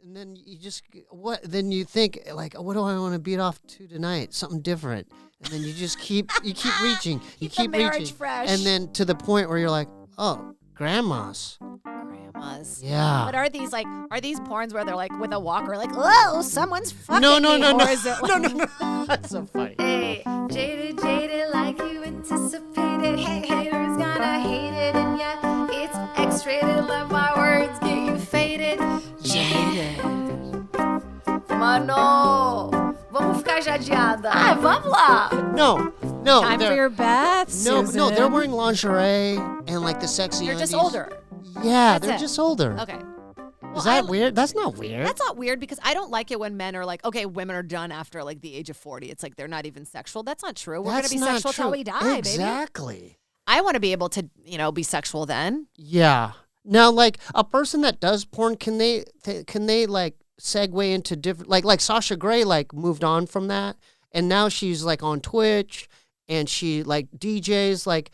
And then you just Then you think like, what do I want to beat off to tonight? Something different. And then you just keep reaching. You keep the marriage reaching. fresh. And then to the point where you're like, oh, grandmas. Yeah. But are these porns where they're like with a walker, like, whoa, someone's fucking No. me? Or is it like, No. That's so funny. Hey, jaded like you anticipated. Hey, haters gonna hate it, and yeah, it's X-rated. Let my words get you faded. Jaded. Mano, vamos ficar jadeada. Vamos lá. No. Time for your bath, Susan. No, they're wearing lingerie and like the sexy You're undies. just older. Yeah, That's they're it. just older. Okay. Is that weird? That's not weird. That's not weird because I don't like it when men are like, okay, women are done after like the age of 40. It's like they're not even sexual. That's not true. We're going to be sexual till we die, Exactly. baby. I want to be able to, be sexual then. Yeah. Now, like a person that does porn, can they like segue into different like Sasha Grey like moved on from that, and now she's like on Twitch and she like DJs like,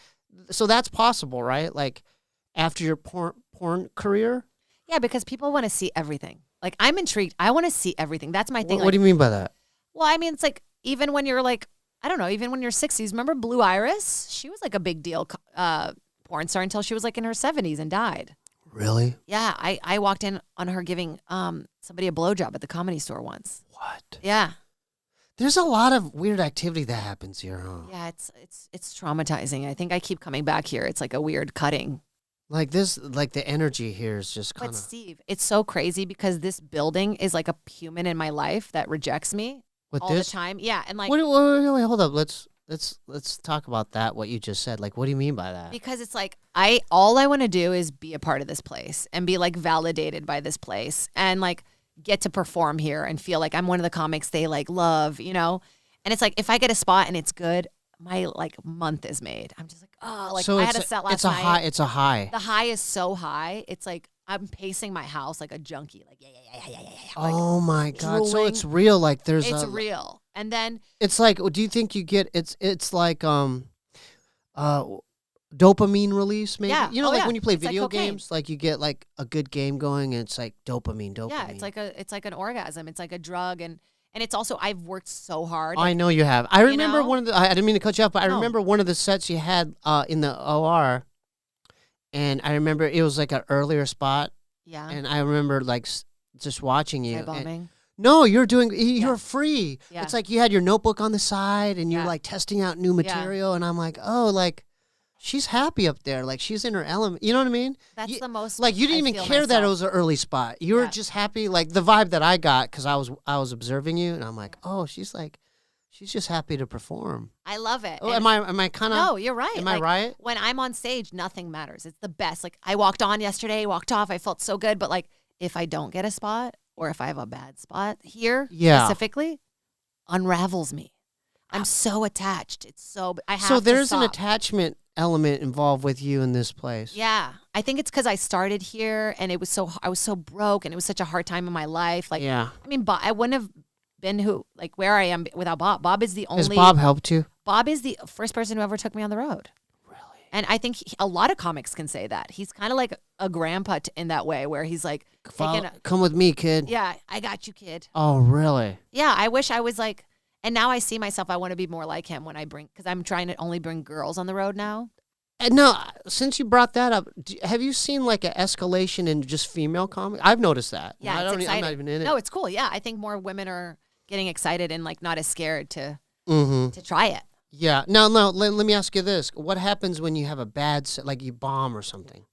so that's possible, right? Like after your porn career. Yeah, because people want to see everything. Like, I'm intrigued. I want to see everything. That's my thing. What do you mean by that? Well, I mean, it's like, even when you're like, I don't know, even when you're 60s, remember Blue Iris? She was like a big deal porn star until she was like in her 70s and died. Really? Yeah, I walked in on her giving somebody a blowjob at the Comedy Store once. What? Yeah. There's a lot of weird activity that happens here, huh? Yeah, it's traumatizing. I think I keep coming back here. It's like a weird cutting. Like this, like the energy here is just kind of. But Steve, it's so crazy because this building is like a human in my life that rejects me all the time. Yeah, and like. Wait, hold up. Let's talk about that. What you just said. Like, what do you mean by that? Because it's like all I want to do is be a part of this place and be like validated by this place and like get to perform here and feel like I'm one of the comics they like love, And it's like if I get a spot and it's good, my like month is made. I'm just like, oh, like so I had a set last night. It's a high. The high is so high. It's like I'm pacing my house like a junkie. Like, yeah. Like, oh my God. So drooling. it's real. Like It's real. And then it's like, do you think you get, it's like, dopamine release maybe? Yeah. Like when you play It's like video cocaine. games, like you get like a good game going and it's like dopamine. yeah, it's like an orgasm. It's like a drug. And it's also, I've worked so hard. I know you have. I remember know? one of the, I didn't mean to cut you off, but I No. remember one of the sets you had in the OR. And I remember it was like an earlier spot. Yeah. And I remember like just watching you. Am I bombing? No, you're free. Yeah. It's like you had your notebook on the side and you're Yeah. like testing out new material. And I'm like, oh, like she's happy up there. Like she's in her element. You know what I mean? That's the most. Like you didn't I even feel care that it myself. was an early spot. You were Yeah. just happy. Like the vibe that I got because I was observing you and I'm like, oh, she's just happy to perform. I love it. Oh, And- am I kind of? No, you're right. Am I right? When I'm on stage, nothing matters. It's the best. Like I walked on yesterday, walked off. I felt so good. But like if I don't get a spot or if I have a bad spot here specifically, unravels me. I'm so attached. It's so I have So there's to an stop. attachment element involved with you in this place. Yeah, I think it's because I started here and I was so broke and it was such a hard time in my life. Like, Yeah. I mean, I wouldn't have been where I am without Bob. Bob is the only. Has Bob helped you? Bob is the first person who ever took me on the road. Really? And I think a lot of comics can say that. He's kind of like a grandpa in that way where he's like, Come with me, kid. yeah, I got you, kid. Oh, really? Yeah, I wish I was like, and now I see myself, I want to be more like him when I because I'm trying to only bring girls on the road now. And no, since you brought that up, have you seen like an escalation in just female comics? I've noticed that. Yeah, I'm exciting. not even in it. No, it's cool. Yeah, I think more women are getting excited and like not as scared to Mm-hmm. try it. Yeah. No. Let me ask you this: what happens when you have a bad set, like you bomb or something?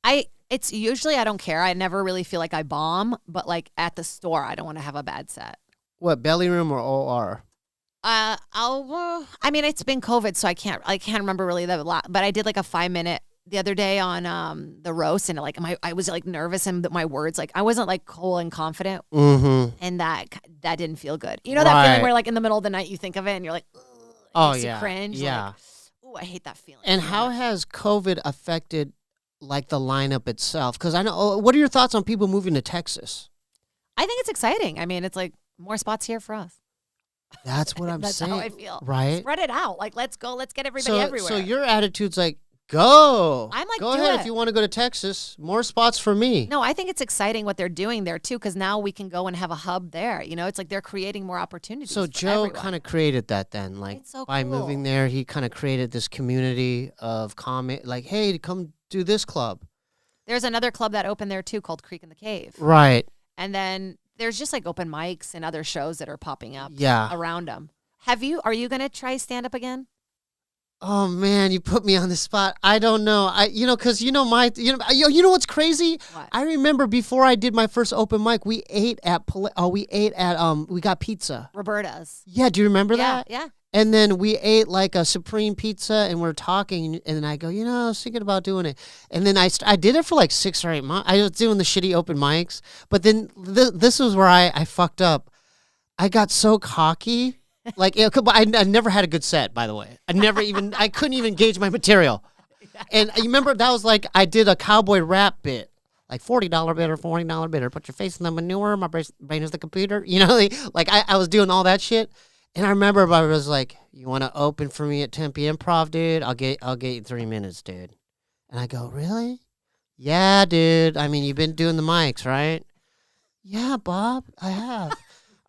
It's usually I don't care. I never really feel like I bomb, but like at the store, I don't want to have a bad set. What, belly room or OR? I mean, it's been COVID, so I can't remember really that a lot. But I did like a 5-minute the other day on the roast, and like I was like nervous and my words, like I wasn't like cool and confident, Mm-hmm. and that didn't feel good. You know that feeling where like in the middle of the night you think of it and you're like, ugh, it Oh makes you yeah. cringe. Yeah. Like, ooh, I hate that feeling. And so how much. has COVID affected like the lineup itself? Because I know. What are your thoughts on people moving to Texas? I think it's exciting. I mean, it's like more spots here for us. That's what I'm That's saying. how I feel. Right. Spread it out. Like let's go. Let's get everybody everywhere. So your attitude's like, Go. I'm like, go do ahead it. if you want to go to Texas. More spots for me. No, I think it's exciting what they're doing there too, because now we can go and have a hub there. You know, it's like they're creating more opportunities. So for Joe everyone. kind of created that then, like It's so by cool. moving there, he kind of created this community of comment, like, hey, come do this club. There's another club that opened there too called Creek in the Cave. Right. And then there's just like open mics and other shows that are popping up Yeah. around them. Are you going to try stand up again? Oh man, you put me on the spot. I don't know. Because you know what's crazy? What? I remember before I did my first open mic, we got pizza. Roberta's. Yeah, do you remember that? Yeah. And then we ate like a supreme pizza, and we're talking, and then I go, I was thinking about doing it, and then I did it for like 6 or 8 months. I was doing the shitty open mics, but then this was where I fucked up. I got so cocky. Like I never had a good set, by the way. I couldn't even gauge my material. And you remember that was like I did a cowboy rap bit, like $40 bidder, $40 bidder. Put your face in the manure. My brain is the computer. Like I was doing all that shit. And I remember I was like, "You want to open for me at Tempe Improv, dude? I'll get you 3 minutes, dude." And I go, "Really? Yeah, dude. I mean, you've been doing the mics, right?" "Yeah, Bob, I have."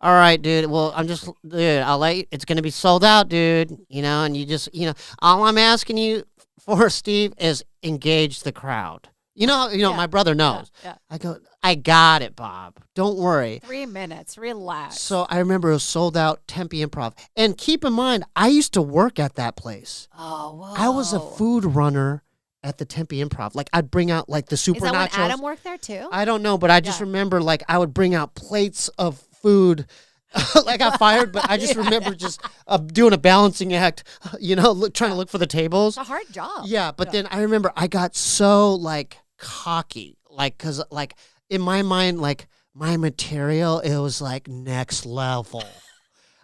"All right, dude. Well, I'll let you. It's gonna be sold out, dude. And you just, all I'm asking you for, Steve, is engage the crowd. Yeah. My brother knows." Yeah. I go, "I got it, Bob. Don't worry." 3 minutes. Relax. So I remember it was sold out Tempe Improv. And keep in mind, I used to work at that place. Oh, whoa. I was a food runner at the Tempe Improv. Like I'd bring out like the super Is that nachos. when Adam worked there too? I don't know, but I just remember like I would bring out plates of food. Like I got fired, but I just remember just doing a balancing act, trying to look for the tables. It's a hard job. Yeah, but then I remember I got so like cocky, like because like in my mind, like my material, it was like next level.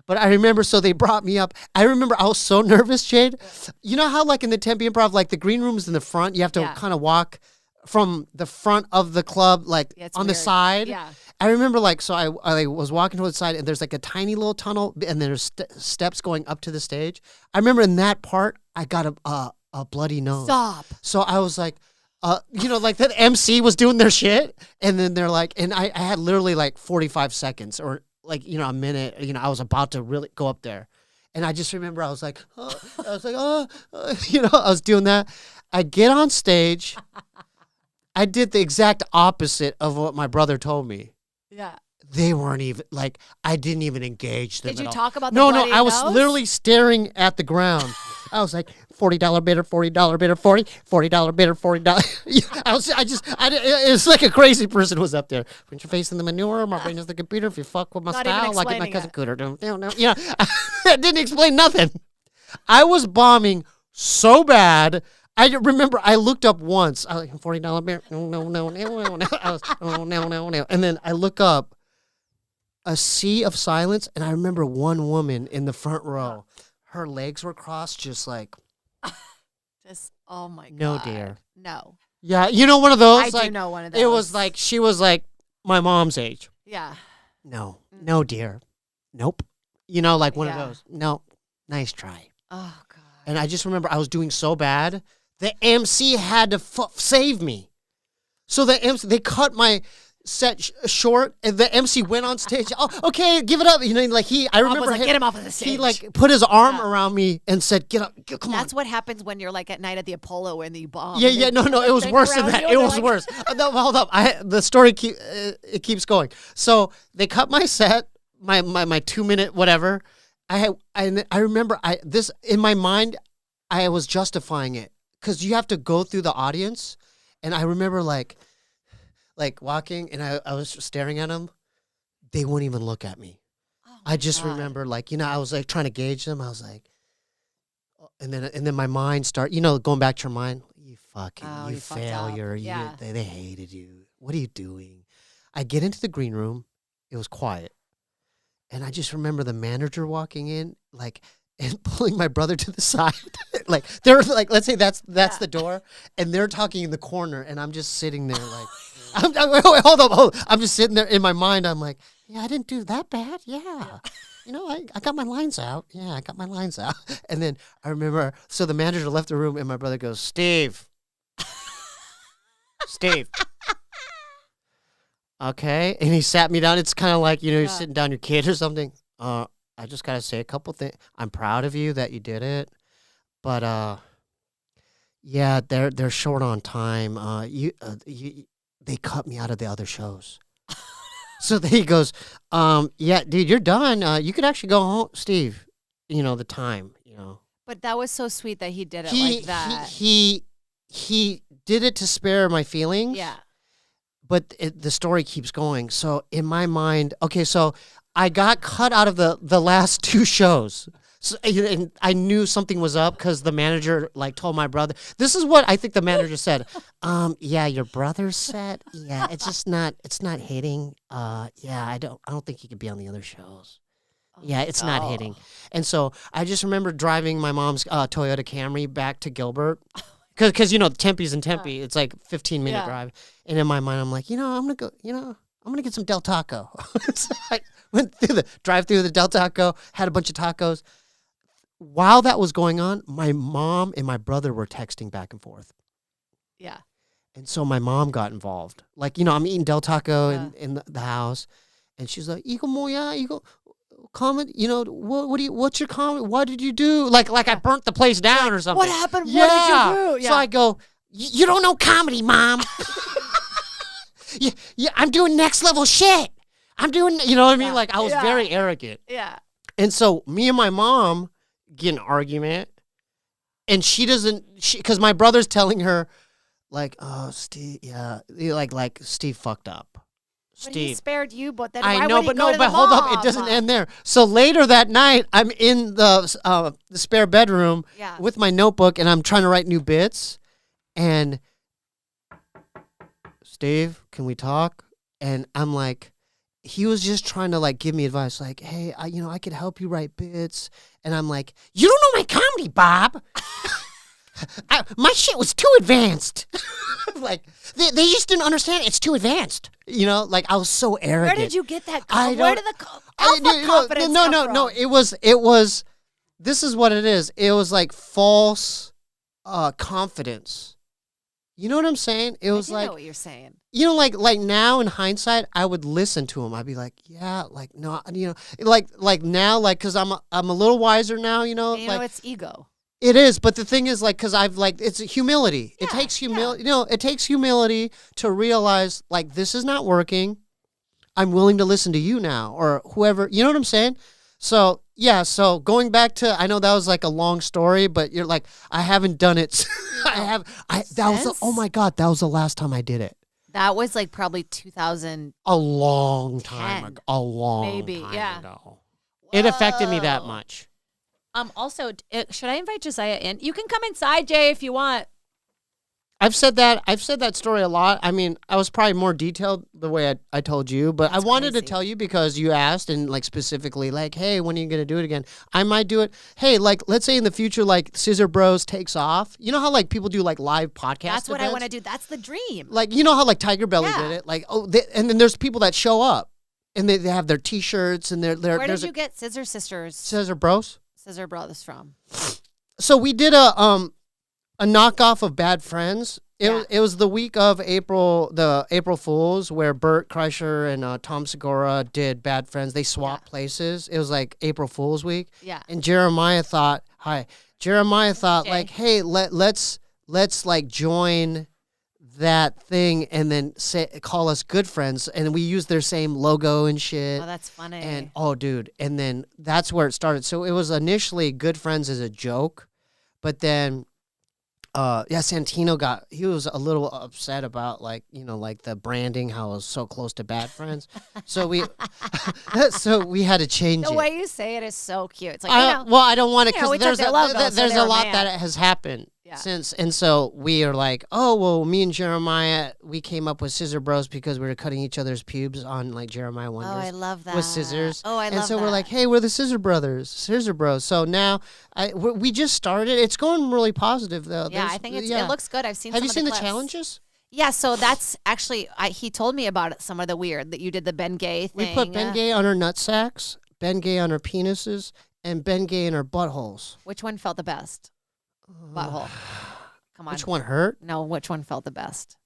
But I remember, so they brought me up. I remember I was so nervous, Jade. You know how like in the Tempe Improv, like the green room is in the front. You have to kind of walk from the front of the club, like on the side. Yeah. I remember like, so I was walking toward the side and there's like a tiny little tunnel and there's steps going up to the stage. I remember in that part, I got a bloody nose. Stop. So I was like, like that MC was doing their shit. And then they're like, and I had literally like 45 seconds or like, a minute, I was about to really go up there. And I just remember I was like, I was doing that. I get on stage. I did the exact opposite of what my brother told me. Yeah. They weren't even, like, I didn't even engage them. Did you at all. talk about the No, bloody I was nose? literally staring at the ground. I was like, $40 bidder, $40 bidder, $40 bidder, $40. It's like a crazy person was up there. Put your face in the manure, my brain is the computer. If you fuck with my Not even style, like it my explaining cousin it. Cooter. No. I didn't explain nothing. I was bombing so bad. I remember I looked up once. I was like, $40 beer. No. I was, no. And then I look up, a sea of silence, and I remember one woman in the front row. Her legs were crossed, just like, Just, oh my God. no, dear. No. Yeah, one of those. I like, do know one of those. It was like, she was like my mom's age. Yeah. No, dear. Nope. Like one of Yeah. those. No, nice try. Oh, God. And I just remember I was doing so bad, the MC had to save me. So the MC, they cut my set short, and the MC went on stage. Oh, okay, give it up. I remember Get him off of the stage. He like put his arm around me and said, "Get up, come on." That's what happens when you're like at night at the Apollo and you bomb. Yeah, no, it was worse than that. It was worse. No, hold up. The story it keeps going. So they cut my set, my 2-minute whatever. I remember this in my mind. I was justifying it because you have to go through the audience, and I remember like walking, and I was staring at them. They wouldn't even look at me. Oh I just God. remember I was like trying to gauge them. I was like, and then my mind going back to your mind. You fucked failure. up. Yeah. They hated you. What are you doing? I get into the green room. It was quiet. And I just remember the manager walking in, and pulling my brother to the side. They're like, let's say that's the door, and they're talking in the corner, and I'm just sitting there wait, hold up. I'm just sitting there in my mind. I'm like, Yeah, I didn't do that bad. Yeah. You know, I got my lines out. Yeah, I got my lines out. And then I remember, so the manager left the room and my brother goes, Steve. Steve. Okay. And he sat me down. It's kind of like, you're sitting down your kid or something. I just got to say a couple things. I'm proud of you that you did it. But, yeah, they're short on time. They cut me out of the other shows. So he goes, yeah, dude, you're done. You could actually go home, Steve. The time, But that was so sweet that he did it like that. He did it to spare my feelings. Yeah. But the story keeps going. So in my mind, okay, so I got cut out of the last 2 shows. So, and I knew something was up because the manager told my brother. This is what I think the manager said. Yeah, your brother said. Yeah, it's not hitting. Yeah, I don't think he could be on the other shows. Yeah, it's not hitting. And so I just remember driving my mom's Toyota Camry back to Gilbert. Because Tempe's in Tempe. It's like 15-minute drive. And in my mind, I'm like, I'm going to go, I'm going to get some Del Taco. So I went through drive-through the Del Taco, had a bunch of tacos. While that was going on, my mom and my brother were texting back and forth. Yeah. And so my mom got involved. I'm eating Del Taco in the house. And she's like, Iko Moya, Iko, comment, what's your comment? What did you do? Like I burnt the place down or something. What happened? Yeah. What did you do? Yeah. So I go, you don't know comedy, Mom. Yeah, I'm doing next level shit. I'm doing, you know what I mean? I was very arrogant. Yeah. And so me and my mom get an argument, and she doesn't, because my brother's telling her, oh, Steve, yeah, Steve fucked up. But he spared you, but then I why know, would he but go no, to but the hold mom? up, it doesn't end there. So later that night, I'm in the spare bedroom with my notebook, and I'm trying to write new bits, and Steve, can we talk? And I'm like, he was just trying to give me advice, hey, I could help you write bits, and I'm like, you don't know my comedy, Bob. My shit was too advanced. They just didn't understand. It's too advanced. I was so arrogant. Where did you get that? Where did the confidence come from? No. It was. This is what it is. It was false confidence. You know what I'm saying? It was I know what you're saying. Like now in hindsight, I would listen to him. I'd be like, yeah, no, like now, because I'm a little wiser now. It's ego. It is, but the thing is, because it's humility. Yeah, it takes humility. It takes humility to realize, this is not working. I'm willing to listen to you now, or whoever. You know what I'm saying? So yeah. So going back to, I know that was a long story, but you're I haven't done it. Oh my God, that was the last time I did it. That was probably 2000. A long time ago. A long time ago. Whoa. It affected me that much. Also, should I invite Josiah in? You can come inside, Jay, if you want. I've said that story a lot. I mean, I was probably more detailed the way I told you, but I wanted to tell you because you asked and specifically hey, when are you going to do it again? I might do it. Hey, let's say in the future, Scissor Bros takes off. You know how people do live podcasts? That's what events? I want to do. That's the dream. You know how Tiger Belly did it? And then there's people that show up and they have their T-shirts and Where did you get Scissor Sisters? Scissor Bros? Scissor Brothers from? So we did a knockoff of Bad Friends. It was the week of the April Fools, where Bert Kreischer and Tom Segura did Bad Friends. They swapped places. It was April Fools week. Yeah. And Jeremiah thought, hey, let's join that thing and then call us Good Friends, and we use their same logo and shit. Oh, that's funny. And dude, and then that's where it started. So it was initially Good Friends as a joke, but then Santino he was a little upset about the branding, how it was so close to Bad Friends. So we had to change it. The way you say it is so cute. It's well, I don't want to, because there's a lot mad. that has happened since, and so we are me and Jeremiah, we came up with Scissor Bros because we were cutting each other's pubes on Jeremiah Wonders. Oh, I love that. With scissors. Oh, I love that. And so we're hey, we're the Scissor Bros. So now we just started. It's going really positive though. Yeah, I think it looks good. I've seen. Have you some seen of the clips. challenges? Yeah, so that's actually he told me about it, some of the weird that you did the Bengay thing. We put Bengay on our nutsacks, Bengay on our penises, and Bengay in our buttholes. Which one felt the best? Butthole. Come on. Which one hurt? No, which one felt the best?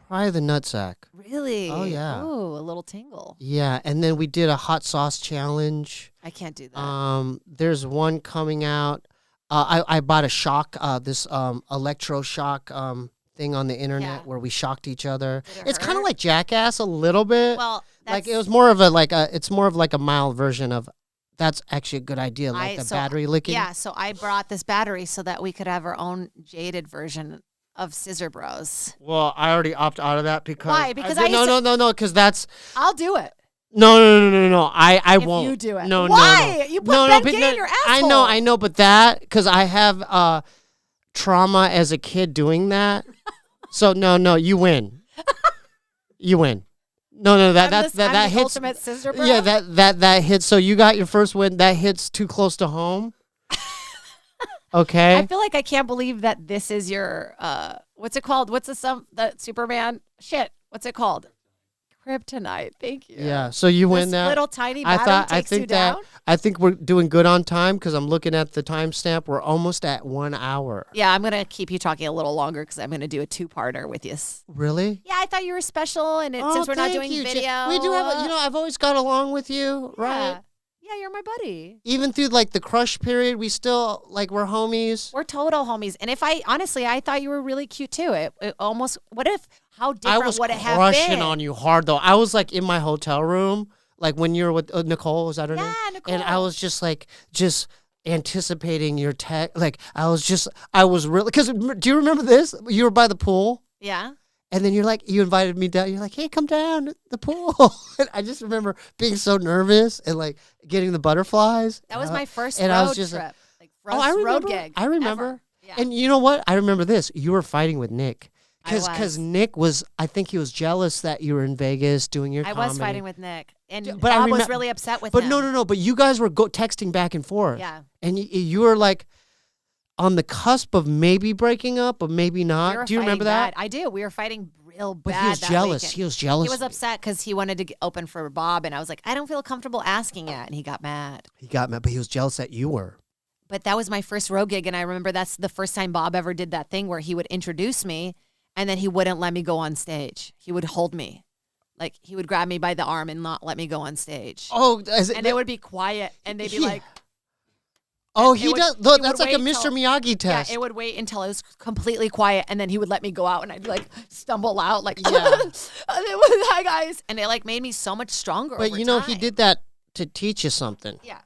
Probably the nutsack. Really? Oh, yeah. Ooh, a little tingle. Yeah, and then we did a hot sauce challenge. I can't do that. There's one coming out. I bought a shock, this electroshock thing on the internet where we shocked each other. It's kind of like Jackass a little bit. Well, like it was more of it's more of like a mild version of. That's actually a good idea, like the battery licking. Yeah, so I brought this battery so that we could have our own Jaded version of Scissor Bros. Well, I already opted out of that because why? Because no, because that's. I'll do it. No. I won't. If you do it. No. Why? You put Bengay in your asshole. I know, but that because I have trauma as a kid doing that. So no, you win. You win. No, that hits. Ultimate Scissor Bro? Yeah, that hits. So you got your first win. That hits too close to home. Okay. I feel like I can't believe that this is your what's it called? What's the Superman shit? What's it called? Kryptonite. Thank you. Yeah. So you win this that. Little tiny battery takes you down. I think we're doing good on time because I'm looking at the timestamp. We're almost at 1 hour. Yeah, I'm gonna keep you talking a little longer because I'm gonna do a 2-parter with you. Really? Yeah, I thought you were special, and since we're not doing video, we do have. I've always got along with you, right? Yeah, you're my buddy. Even through like the crush period, we still like we're homies. We're total homies. And if I thought you were really cute too. It almost. What if? How different would it have been? I was crushing on you hard though. I was like in my hotel room, like when you were with Nicole. Was that her name? Yeah, Nicole. And I was just anticipating your text. Like I was really because do you remember this? You were by the pool. Yeah. And then you invited me down. You're like, hey, come down to the pool. And I just remember being so nervous and like getting the butterflies. That was my first and road I was just trip. Road gig. I remember. Yeah. And you know what? I remember this. You were fighting with Nick. Because Nick I think he was jealous that you were in Vegas doing your comedy. I was fighting with Nick. And but Bob was really upset with him. But no. But you guys were texting back and forth. Yeah. And you were like on the cusp of maybe breaking up, but maybe not. Do you remember that? I do. We were fighting real bad. But he was jealous. Weekend. He was jealous. He was upset because he wanted to open for Bob, and I was like, I don't feel comfortable asking it, and he got mad. But he was jealous that you were. But that was my first road gig, and I remember that's the first time Bob ever did that thing where he would introduce me, and then he wouldn't let me go on stage. He would hold me. Like, he would grab me by the arm and not let me go on stage. Oh. And it would be quiet, and they'd be like... Oh, he does. That's like a Mr. Miyagi test. Yeah, it would wait until it was completely quiet, and then he would let me go out, and I'd like stumble out, like, hi guys, and it like made me so much stronger. But over time. he did that to teach you something. Yeah.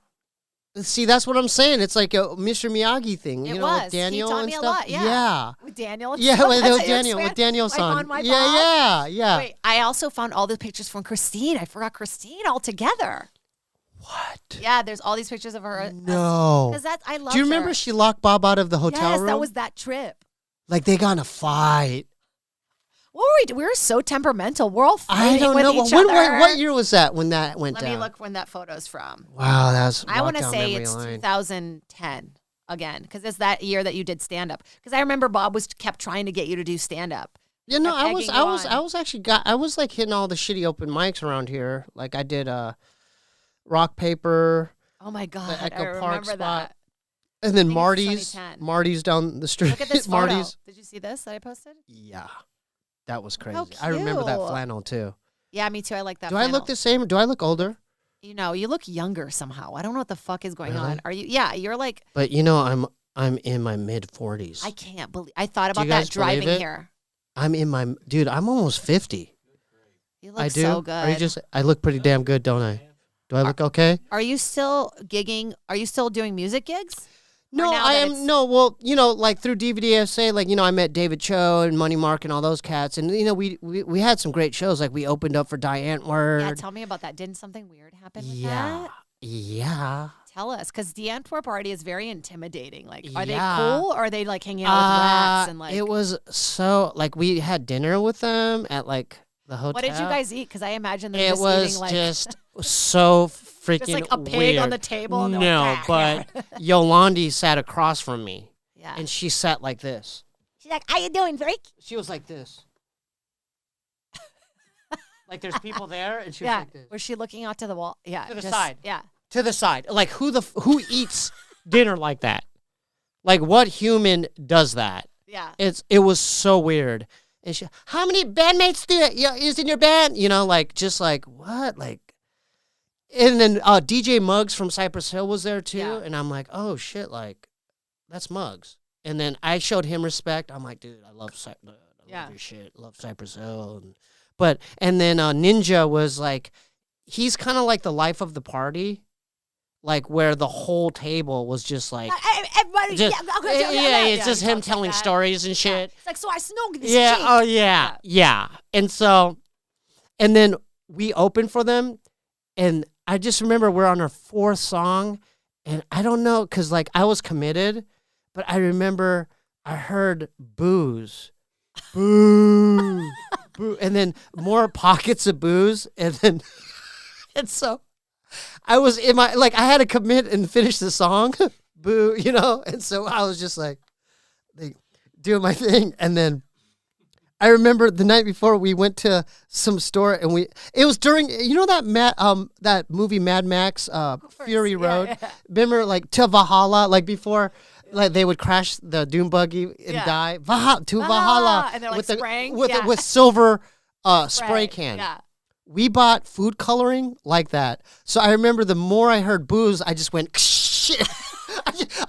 See, that's what I'm saying. It's like a Mr. Miyagi thing. It with was. Daniel He taught and me stuff. a lot. Yeah. With Daniel. Yeah, with Daniel's son. Yeah. Wait, I also found all the pictures from Christine. I forgot Christine altogether. What? Yeah, there's all these pictures of her. No. Because I love. Do you remember she locked Bob out of the hotel room? Yes, that was that trip. Like they got in a fight. What were we doing? We were so temperamental. We're all fighting with each other. Other. What year was that when that went down? Let me look when that photo's from. Wow, that's. I want to say it's 2010 again because it's that year that you did stand up. Because I remember Bob kept trying to get you to do stand up. Yeah, no, I was like hitting all the shitty open mics around here. Like I did Rock Paper. Oh my God, the Echo I Park remember spot. That. And then Marty's down the street. Look at this photo. Did you see this that I posted? Yeah. That was crazy. How cute. I remember that flannel too. Yeah, me too. I like that. Do I look the same? Do I look older? You look younger somehow. I don't know what the fuck is going Really? on. Are you? Yeah, you're like. But I'm in my mid-40s. I can't believe. I thought about that driving here. Dude, I'm almost 50. You look so good. I look pretty damn good, don't I? Do I look okay? Are you still gigging? Are you still doing music gigs? No, I am. No, well, like through DVDSA, like, I met David Cho and Money Mark and all those cats. And, we had some great shows. Like, we opened up for Antwoord. Yeah, tell me about that. Didn't something weird happen with that? Yeah. Tell us, because the Antwoord party is very intimidating. Like, are they cool or are they, like, hanging out with rats? And like, it was so, like, we had dinner with them at, like, the hotel. What did you guys eat? Because I imagine them it just was eating, like... just so freaking just like a pig weird. On the table. And no, but Yolandi sat across from me. Yeah. And she sat like this. She's like, how you doing, Drake? She was like this. Like there's people there, and she was Yeah. like this. Was she looking out to the wall? Yeah. To the just- side. Yeah. To the side. Like who eats dinner like that? Like what human does that? Yeah. It was so weird. And she, how many bandmates is in your band? You know, like just like what? Like, and then DJ Muggs from Cypress Hill was there too, Yeah. and I'm like, oh shit, like that's Muggs. And then I showed him respect. I'm like, dude, I love your shit. Love Cypress Hill. And then Ninja was like, he's kind of like the life of the party. Like where the whole table was just like, Everybody, it's just him talks telling like that. stories and shit. It's like, so I snogged this Yeah, chick. oh yeah. And so, and then we opened for them, and I just remember we're on our 4th song, and I don't know, because like I was committed, but I remember I heard boos. Boo. Boo. And then more pockets of booze, and then, and so I was in my, like, I had to commit and finish the song, boo, you know? And so I was just like doing my thing. And then I remember the night before we went to some store and it was during, you know, that movie Mad Max, Fury Road? Yeah. Remember, like, to Valhalla, like before, like they would crash the Doom buggy and die. To Valhalla. And they're like spraying. With silver spray can. Yeah. We bought food coloring like that. So I remember the more I heard booze, I just went, shit.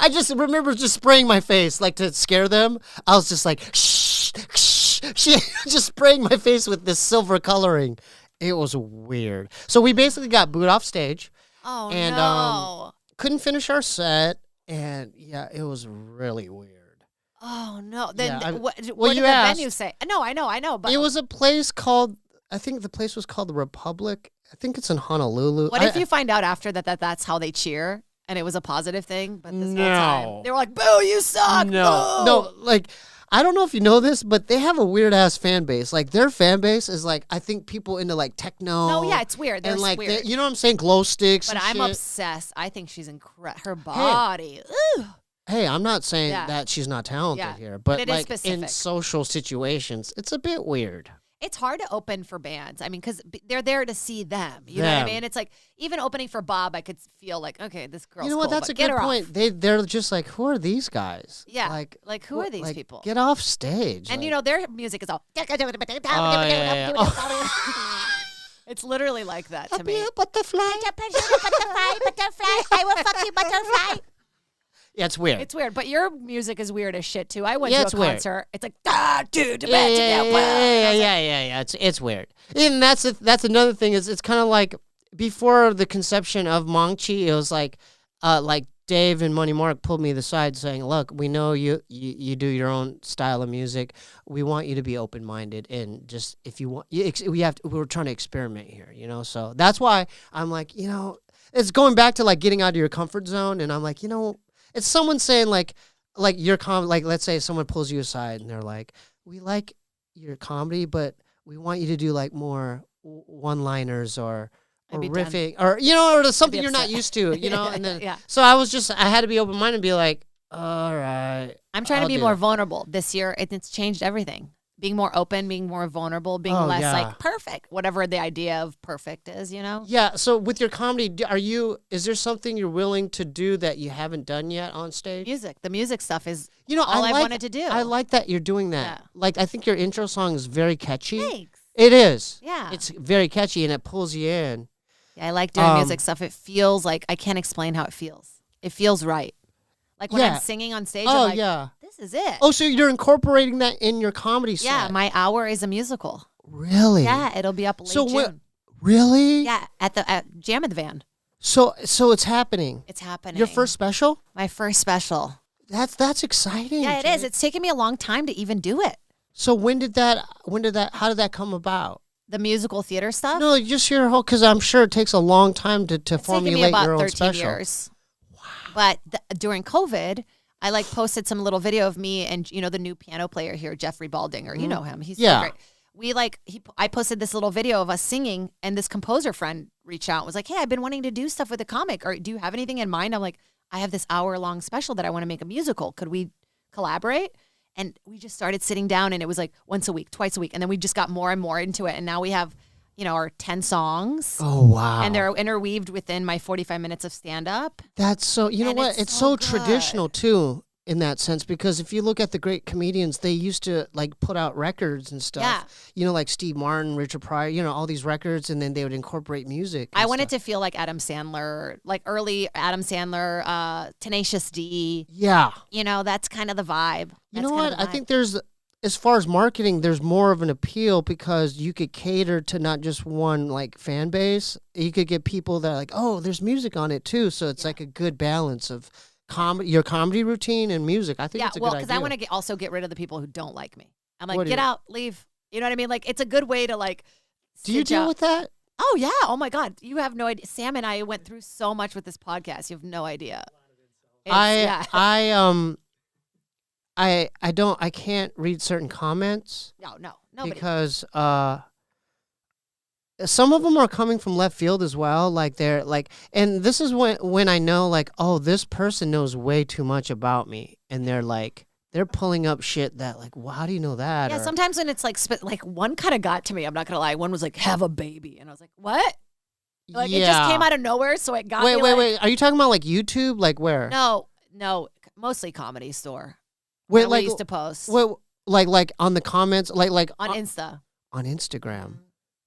I just remember just spraying my face, like to scare them. I was just like, shh, just spraying my face with this silver coloring. It was weird. So we basically got booed off stage. Oh, and, no. Couldn't finish our set. And yeah, it was really weird. Oh, no. Then Yeah, what well, did you the asked. venue say? No, I know. But It was a place called, I think the place was called the Republic. I think it's in Honolulu. What if you find out after that's how they cheer and it was a positive thing? But this whole time they were like, "Boo, you suck!" No, like I don't know if you know this, but they have a weird ass fan base. Like their fan base is like I think people into like techno. No, yeah, it's weird. They're and like weird. you know what I'm saying, glow sticks. But and I'm shit. obsessed. I think she's incredible. Her body. Ooh. Hey, I'm not saying Yeah. that she's not talented Yeah. here, But but it is like in specific. social situations, it's a bit weird. It's hard to open for bands. I mean, because they're there to see them. You know what I mean? It's like even opening for Bob, I could feel like, okay, this girl's You know what? cool, That's but a get good her point. off. They're just like, who are these guys? Yeah, like, who are these like, people? Get off stage. And like, you know, their music is all. yeah. It's literally like that to me. butterfly. I will fuck you, butterfly. Yeah, it's weird. It's weird, but your music is weird as shit too. I went Yeah, to it's a weird. concert. It's like dude, Yeah. It's weird. And that's another thing is it's kind of like before the conception of Mongchi, it was like Dave and Money Mark pulled me to the side saying, "Look, we know you do your own style of music. We want you to be open minded and just if you want, we're trying to experiment here, you know. So that's why I'm like, you know, it's going back to like getting out of your comfort zone, and I'm like, you know." It's someone saying like your like let's say someone pulls you aside and they're like, we like your comedy, but we want you to do like more one-liners or riffing or you know or something you're not used to, you know. And then so I had to be open-minded and be like, all right. I'm trying to be more vulnerable this year. It's changed everything. Being more open, being more vulnerable, being less like perfect, whatever the idea of perfect is, you know? Yeah. So with your comedy, is there something you're willing to do that you haven't done yet on stage? The music stuff is all I wanted to do. I like that you're doing that. Yeah. Like I think your intro song is very catchy. Thanks. It is. Yeah. It's very catchy and it pulls you in. Yeah, I like doing music stuff. It feels like I can't explain how it feels. It feels right. Like when I'm singing on stage, I'm like, this is it. Oh, so you're incorporating that in your comedy set? Yeah, my hour is a musical. Really? Yeah, it'll be up late June. Really? Yeah, at Jam in the Van. So it's happening. It's happening. Your first special? My first special. That's exciting. Yeah, it is. It's taken me a long time to even do it. So how did that come about? The musical theater stuff? No, just your whole, because I'm sure it takes a long time to formulate your own special. It's taken me about 13 years. But during COVID, I like posted some little video of me and you know the new piano player here, Jeffrey Baldinger. You know him. He's so great. I posted this little video of us singing, and this composer friend reached out and was like, "Hey, I've been wanting to do stuff with a comic. Or do you have anything in mind?" I'm like, "I have this hour-long special that I want to make a musical. Could we collaborate?" And we just started sitting down, and it was like once a week, twice a week, and then we just got more and more into it, and now we have, are 10 songs. Oh, wow. And they're interweaved within my 45 minutes of stand-up. That's so, you know And what? It's so so traditional, too, in that sense, because if you look at the great comedians, they used to, like, put out records and stuff. Yeah. You know, like Steve Martin, Richard Pryor, all these records, and then they would incorporate music. I wanted to feel like Adam Sandler, like early Adam Sandler, Tenacious D. Yeah. That's kind of the vibe. You know what? I think there's, as far as marketing, there's more of an appeal because you could cater to not just one, like, fan base. You could get people that are like, oh, there's music on it, too. So it's like a good balance of your comedy routine and music. I think it's a good idea. because I want to also get rid of the people who don't like me. I'm like, What do get you- out, leave. You know what I mean? Like, it's a good way to like. Do you stitch deal out. with that? Oh yeah. Oh my God. You have no idea. Sam and I went through so much with this podcast. You have no idea. Yeah. I can't read certain comments No. Nobody. because some of them are coming from left field as well. Like they're like, and this is when I know like, oh, this person knows way too much about me, and they're pulling up shit that like, well, how do you know that? Yeah. Or, Sometimes when it's like one kind of got to me. I'm not gonna lie. One was like, have a baby, and I was like, what? Like it just came out of nowhere, so it got me. Wait. Are you talking about like YouTube? Like where? No. Mostly Comedy Store. Wait, Where like we used to post Wait, like on the comments, like on Insta. on Instagram.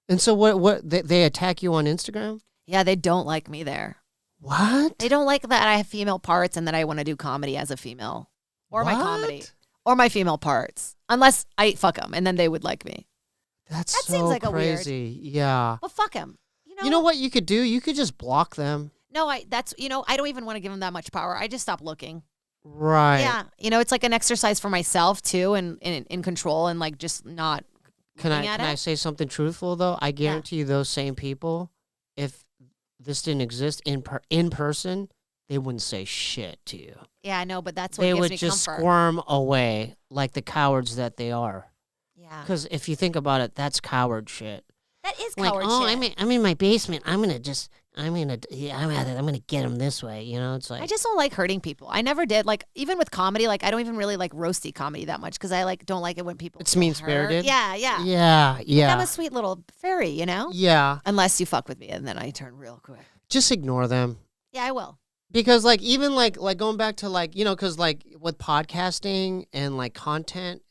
And so what they attack you on Instagram? Yeah, they don't like me there. What? They don't like that I have female parts and that I want to do comedy as a female, or my comedy, What? or my female parts. Unless I fuck them, and then they would like me. That seems like a weird- crazy. Yeah. But fuck them. You know what you could do? You could just block them. No, I don't even want to give them that much power. I just stop looking. Right. Yeah, it's like an exercise for myself too, and in control, and like just not. Can looking at I it. say something truthful though? I guarantee you those same people, if this didn't exist in person, they wouldn't say shit to you. Yeah, I know, but that's what They gives would me just comfort. squirm away like the cowards that they are. Yeah, Because if you think about it, that's coward shit. that is Like, coward oh, shit. I'm in my basement. I'm gonna get him this way. It's like I just don't like hurting people. I never did. Like even with comedy, like I don't even really like roasty comedy that much because I like don't like it when people. It's feel mean-spirited? hurt. Yeah. yeah. I'm a sweet little fairy, Yeah. Unless you fuck with me, and then I turn real quick. Just ignore them. Yeah, I will. Because like even like going back to like because like with podcasting and like content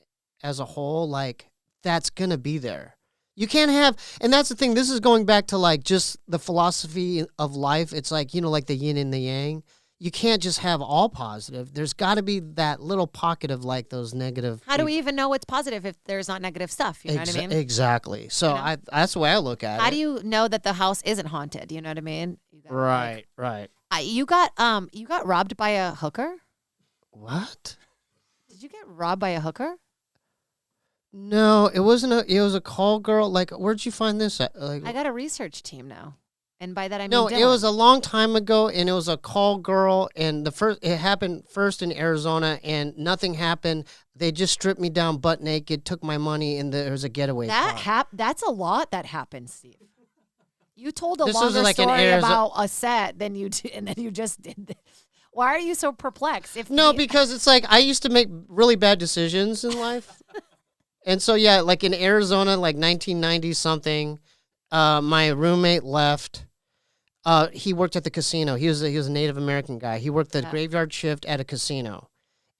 as a whole, like that's gonna be there. You can't have, and that's the thing. This is going back to like just the philosophy of life. It's like like the yin and the yang. You can't just have all positive. There's got to be that little pocket of like those negative. How do we even know what's positive if there's not negative stuff? You know what I mean? Exactly. So that's the way I look at it. How do you know that the house isn't haunted? You know what I mean? You gotta, Right. you got robbed by a hooker? What? Did you get robbed by a hooker? No, it wasn't. It was a call girl. Like, where'd you find this at? Like, I got a research team now, and by that I mean no, Dylan. it was a long time ago, and it was a call girl, and it happened first in Arizona, and nothing happened. They just stripped me down butt naked, took my money, and there was a getaway car. That's a lot that happened, Steve. You told a This was longer like an story Arizo- about a set than you did, and then you just did this. Why are you so perplexed? No, because it's like I used to make really bad decisions in life. And so, yeah, like in Arizona, like 1990 something, my roommate left. He worked at the casino. He was a Native American guy. He worked the graveyard shift at a casino.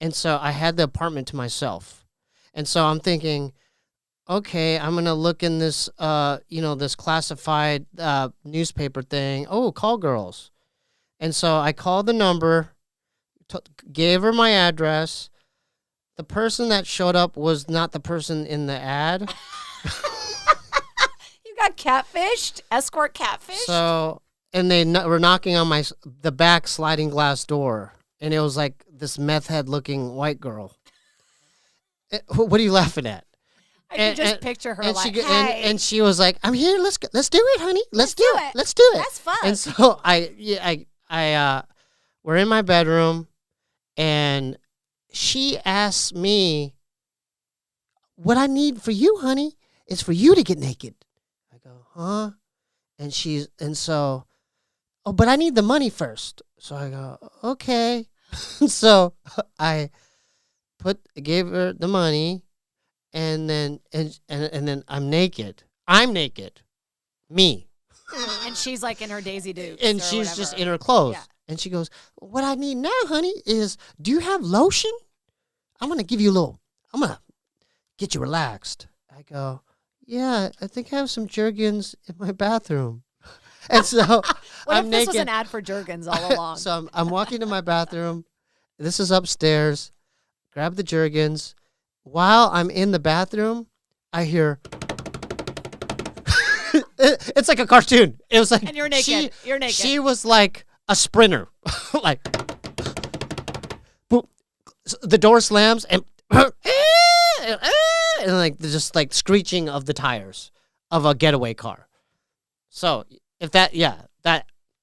And so I had the apartment to myself. And so I'm thinking, okay, I'm going to look in this, this classified newspaper thing. Oh, call girls. And so I called the number, gave her my address. The person that showed up was not the person in the ad. You got catfished, escort catfished. So, and they were knocking on the back sliding glass door, and it was like this meth head looking white girl. What are you laughing at? I can just picture her and like, she, hey. and she was like, "I'm here. Let's do it, honey. Let's do it. Let's do it. That's fun. And so we're in my bedroom, and she asked me, "What I need for you, honey, is for you to get naked." I go, "Huh?" And so, "Oh, but I need the money first." So I go, "Okay." So I gave her the money, and then I'm naked. I'm naked. Me. And she's like in her Daisy Dukes. And or she's whatever. just in her clothes. Yeah. And she goes, what I need now, honey, is do you have lotion? I'm going to give you a little, I'm going to get you relaxed. I go, yeah, I think I have some Jergens in my bathroom. And so What I'm if this was naked. an ad for Jergens all along? So I'm walking to my bathroom. This is upstairs. Grab the Jergens. While I'm in the bathroom, I hear... it's like a cartoon. It was like... And you're naked. You're naked. She was like a sprinter. Like... boop. The door slams and... and like just like screeching of the tires of a getaway car. So if that,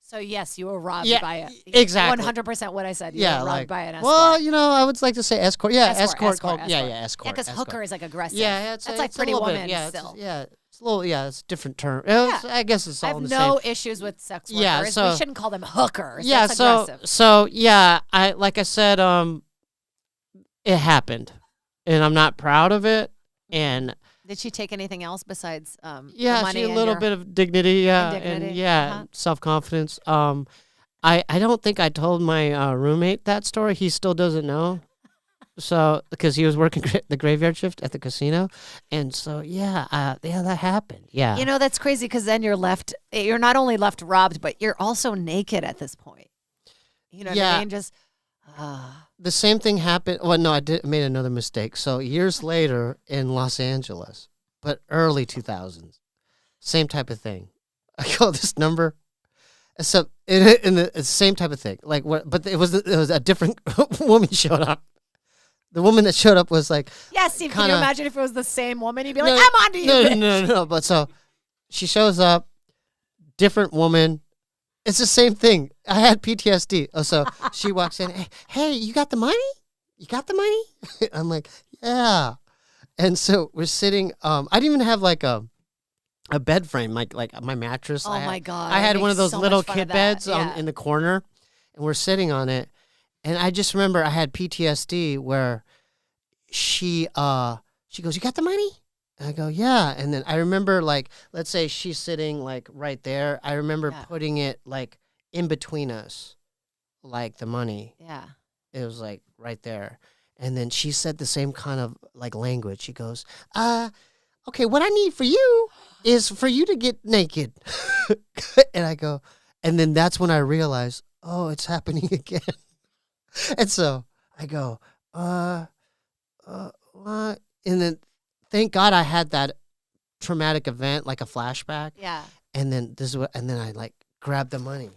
So yes, you were robbed Yeah, by it. exactly. 100% what I said. You yeah, were robbed like, by an escort. well, you know, I would like to say escort. Yeah, escort. escort. Yeah, escort. Yeah, because escort. hooker is like aggressive. Yeah, that's like it's a Pretty little bit, Woman yeah, still. it's a little, it's a different term. Yeah. I guess it's I all have in the no same. issues with sex workers. Yeah, so- we shouldn't call them hookers. Yeah, That's so aggressive. yeah, like I said, it happened, and I'm not proud of it, and. Did she take anything else besides the Yeah, money she a and little your- bit of dignity, yeah, dignity, and yeah, uh-huh. self-confidence. I don't think I told my roommate that story. He still doesn't know. So because he was working the graveyard shift at the casino, and so yeah, that happened. Yeah, You know, that's crazy because then you're not only left robbed, but you're also naked at this point. You know what Yeah. I mean? Just, the same thing happened. Well, no, I made another mistake. So years later in Los Angeles, but early 2000s, same type of thing. I call this number. So in the same type of thing, like what? But it was a different woman showed up. The woman that showed up was like, yeah, Steve, can you Kinda- imagine if it was the same woman? You'd be like, No, I'm on to you. no. But so she shows up, different woman. It's the same thing. I had PTSD. Oh, so she walks in. Hey, you got the money? You got the money? I'm like, yeah. And so we're sitting. I didn't even have like a bed frame, like my mattress. Oh, my God. I I had make one of those so little much fun kid of that. beds Yeah. in the corner, and we're sitting on it. And I just remember I had PTSD where she goes, you got the money? And I go, yeah. And then I remember, like, let's say she's sitting like right there. I remember Yeah. putting it like in between us, like the money. Yeah. It was like right there. And then she said the same kind of like language. She goes, okay, what I need for you is for you to get naked. And I go, and then that's when I realized, oh, it's happening again. And so I go, what? And then thank God I had that traumatic event, like a flashback. Yeah. And then and then I like grab the money.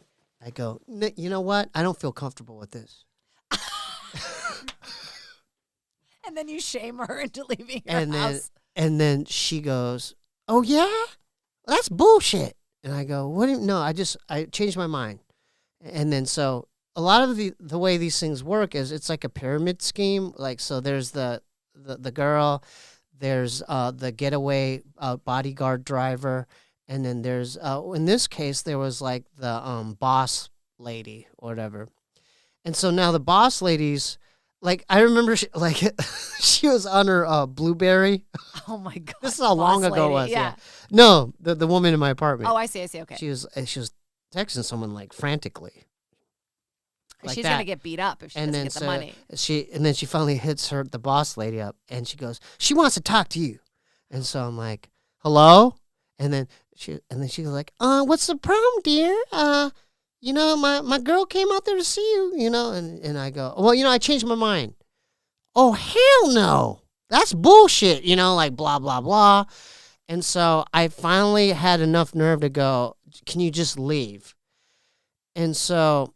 I go, you know what? I don't feel comfortable with this. And then you shame her into leaving your And then house. and then she goes, oh yeah, that's bullshit. And I go, what do you, no, I changed my mind. And then so a lot of the way these things work is it's like a pyramid scheme. Like, so there's the girl, there's the getaway bodyguard driver, and then there's in this case there was like the boss lady or whatever. And so now the boss ladies, like I remember she was on her Blueberry. Oh, my God. This is how long Boss ago it lady. was. Yeah. No, the woman in my apartment. Oh, I see. Okay. She was texting someone like frantically. like She's that. going to get beat up if she doesn't get the money. And then she finally hits the boss lady up, and she goes, she wants to talk to you. And so I'm like, hello? And then she was like, what's the problem, dear? You know, my girl came out there to see you, you know, and I go, well, you know, I changed my mind. Oh, hell no. That's bullshit, you know, like blah, blah, blah. And so I finally had enough nerve to go, can you just leave? And so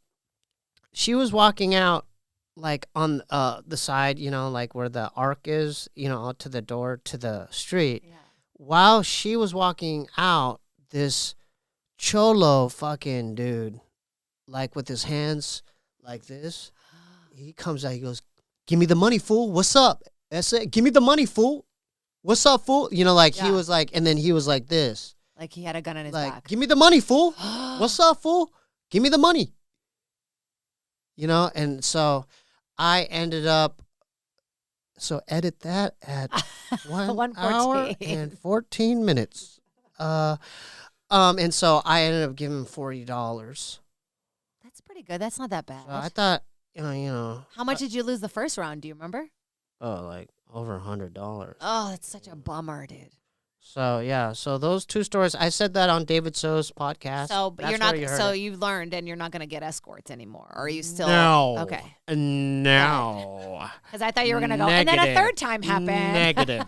she was walking out like on the side, you know, like where the arc is, you know, out to the door to the street. Yeah. While she was walking out, this cholo fucking dude, like with his hands like this, he comes out, he goes, give me the money, fool. What's up? That's it. Give me the money, fool. What's up, fool? You know, like he Yeah. was like, and then he was like this. Like he had a gun in his Like, back. give me the money, fool. What's up, fool? Give me the money. You know, and so I ended up, so edit that at 1 hour 1:14. and 14 minutes. And so I ended up giving him $40. That's pretty good. That's not that bad. So I thought, you know. How much did you lose the first round? Do you remember? Oh, like over $100. Oh, that's such a bummer, dude. So yeah, so those two stories. I said that on David So's podcast. So, but That's you're not. where you heard So it. you've learned, and you're not going to get escorts anymore. Or are you still? No. Okay. No. Because I thought you were going to go, and then a third time happened. Negative.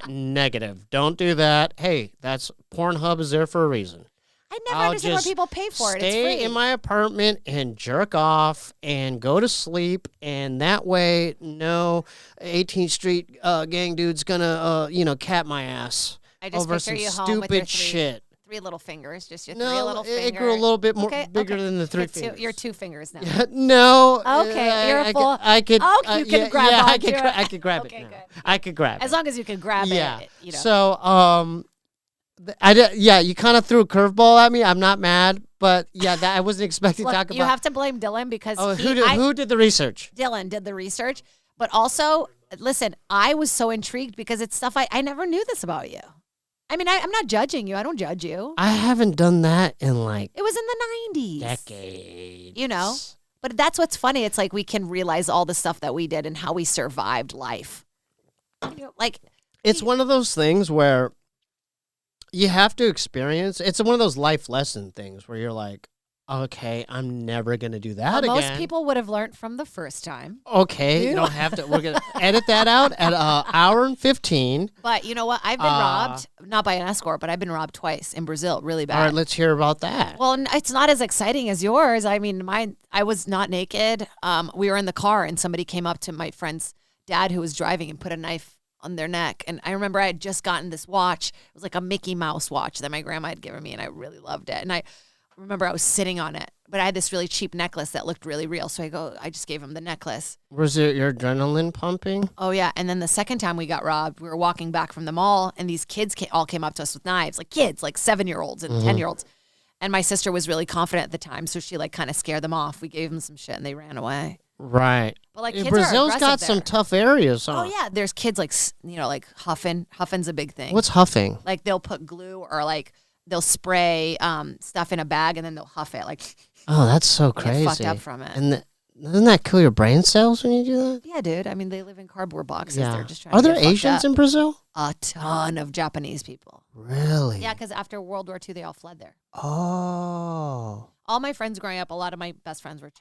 Negative. Don't do that. Hey, that's Pornhub is there for a reason. I never I'll understand why just people pay for it. It's Stay free. in my apartment and jerk off and go to sleep, and that way, no 18th Street gang dude's gonna, cat my ass I just over picture some you home with your stupid shit. three little fingers, just your three No, little fingers. it grew a little bit more Okay, bigger okay. than the three You're fingers. You're two fingers now. No. Okay, you're a full. I could. Oh, you can grab yeah, onto it. I could grab Okay, it. Now. good. I could grab As it. long as you can grab Yeah. it, you know. So, I did. Yeah, you kind of threw a curveball at me. I'm not mad, but yeah, that I wasn't expecting Look, to talk about. you have to blame Dylan because who did the research? Dylan did the research, but also, listen, I was so intrigued because it's stuff I never knew this about you. I mean, I'm not judging you. I don't judge you. I haven't done that in like It was in the 90s. decades. You know? But that's what's funny. It's like we can realize all the stuff that we did and how we survived life. You know, like, It's one of those things where you have to experience. It's one of those life lesson things where you're like, okay, I'm never gonna do that again. most people would have learned from the first time. Okay, you don't have to. We're gonna edit that out at hour and 15. But you know what? I've been robbed, not by an escort, but I've been robbed twice in Brazil, really bad. All right, let's hear about that. Well, it's not as exciting as yours. I mean, I was not naked. We were in the car, and somebody came up to my friend's dad who was driving and put a knife on their neck. And I remember I had just gotten this watch. It was like a Mickey Mouse watch that my grandma had given me, and I really loved it. And I remember I was sitting on it, but I had this really cheap necklace that looked really real. So I just gave him the necklace. Was it your adrenaline pumping? Oh, yeah. And then the second time we got robbed, we were walking back from the mall, and these kids all came up to us with knives, like kids, like 7-year-olds and 10-year-olds. And my sister was really confident at the time, so she like kind of scared them off. We gave them some shit, and they ran away. Right. But like kids Brazil's are got aggressive some there. tough areas. Huh? Oh yeah, there's kids like like huffing. Huffing's a big thing. What's huffing? Like they'll put glue or like they'll spray stuff in a bag and then they'll huff it. Like Oh, that's so get crazy. fucked up from it. And doesn't that kill your brain cells when you do that? Yeah, dude. I mean, they live in cardboard boxes. Yeah. They're just trying. Are to there get fucked Asians up. in Brazil? A ton of Japanese people. Really? Yeah, because after World War II, they all fled there. Oh. All my friends growing up, a lot of my best friends were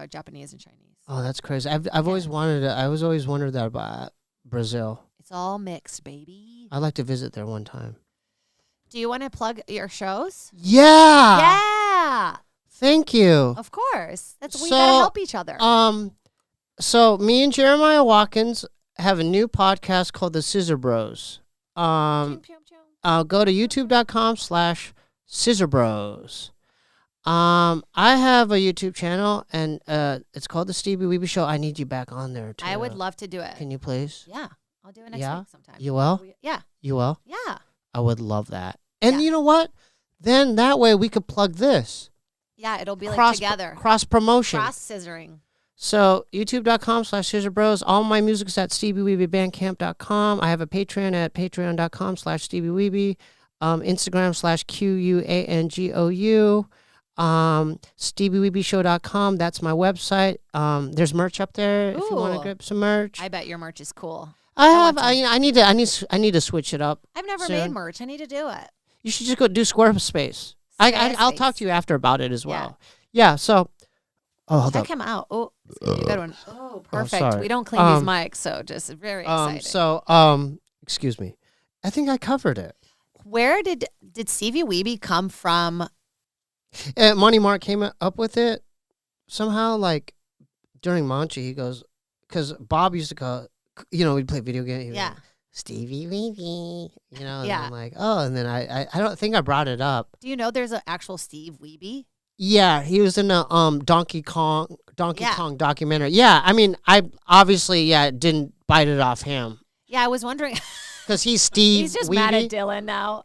Japanese and Chinese. Oh, that's crazy. I've always wanted to. I was always wondered that about Brazil. It's all mixed, baby. I'd like to visit there one time. Do you want to plug your shows? Yeah. Yeah, Thank you. of course. We So, gotta help each other. So me and Jeremiah Watkins have a new podcast called The Scissor Bros. Go to youtube.com/Scissor Bros. I have a YouTube channel, and it's called the Steebee Weebee Show. I need you back on there too. I would love to do it. Can you please? Yeah, I'll do it next Yeah? week sometime. You will? Yeah, You will? yeah, I would love that. And Yeah. you know what? Then that way we could plug this. yeah. It'll be like together. Cross promotion. Cross scissoring. So youtube.com/Scissor Bros. All my music's at SteebieWeebieBandcamp.com. I have a Patreon at patreon.com/SteebieWeebie. Instagram/QUANGOU. SteebieWeebieShow.com. That's my website. There's merch up there if you want to Ooh. grab some merch. I bet your merch is cool. I want some. need to switch it up. I've never soon. made merch. I need to do it. You should just go do Squarespace. I'll talk to you after about it as well. Yeah. So, hold Check up. him out. Oh, it's gonna be a good one. Oh, perfect. sorry. We don't clean these mics, so just very exciting. Excuse me. I think I covered it. Where did Stevie Weebee come from? Money Mark came up with it somehow, like during Manchi. He goes, because Bob used to go, we'd play video games. Yeah. Stevie Weebie, and Yeah. I'm like, oh, and then I don't think I brought it up. Do you know there's an actual Steve Weebee? Yeah, he was in a Donkey Kong Yeah. documentary. Yeah, I mean, I obviously didn't bite it off him Yeah, I was wondering. because he's Steve. He's just Weebie. mad at Dylan now.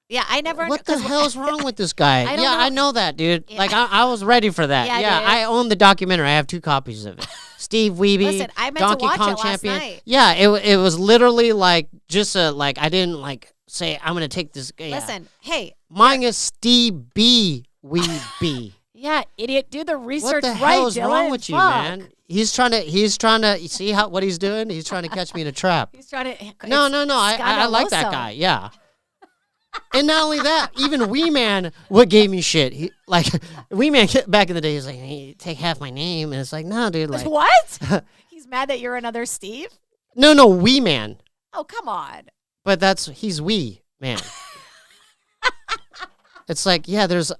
Yeah, I never. What the 'cause hell's wrong with this guy? I don't I know. know that, dude. Yeah. Like, I was ready for that. Yeah, Yeah, dude. I own the documentary. I have 2 copies of it. Steve Weebee, Listen, I meant to Donkey watch Kong it last champion. night. Yeah, it was literally like just I didn't like say I'm gonna take this. Yeah. Listen, hey, Mine is Steebee Weebee. Yeah, idiot. Do the research What the right, hell is Dylan. wrong with you, Fuck. man? He's trying to you see what he's doing? He's trying to catch me in a trap. He's trying to. No. I like that guy. Yeah. And not only that, even Wee Man, what gave me shit? He like Wee Man back in the day. He's like, hey, take half my name, and it's like, no, dude. Like, What? He's mad that you're another Steve? no, Wee Man. Oh, come on. But he's Wee Man. It's like, yeah, there's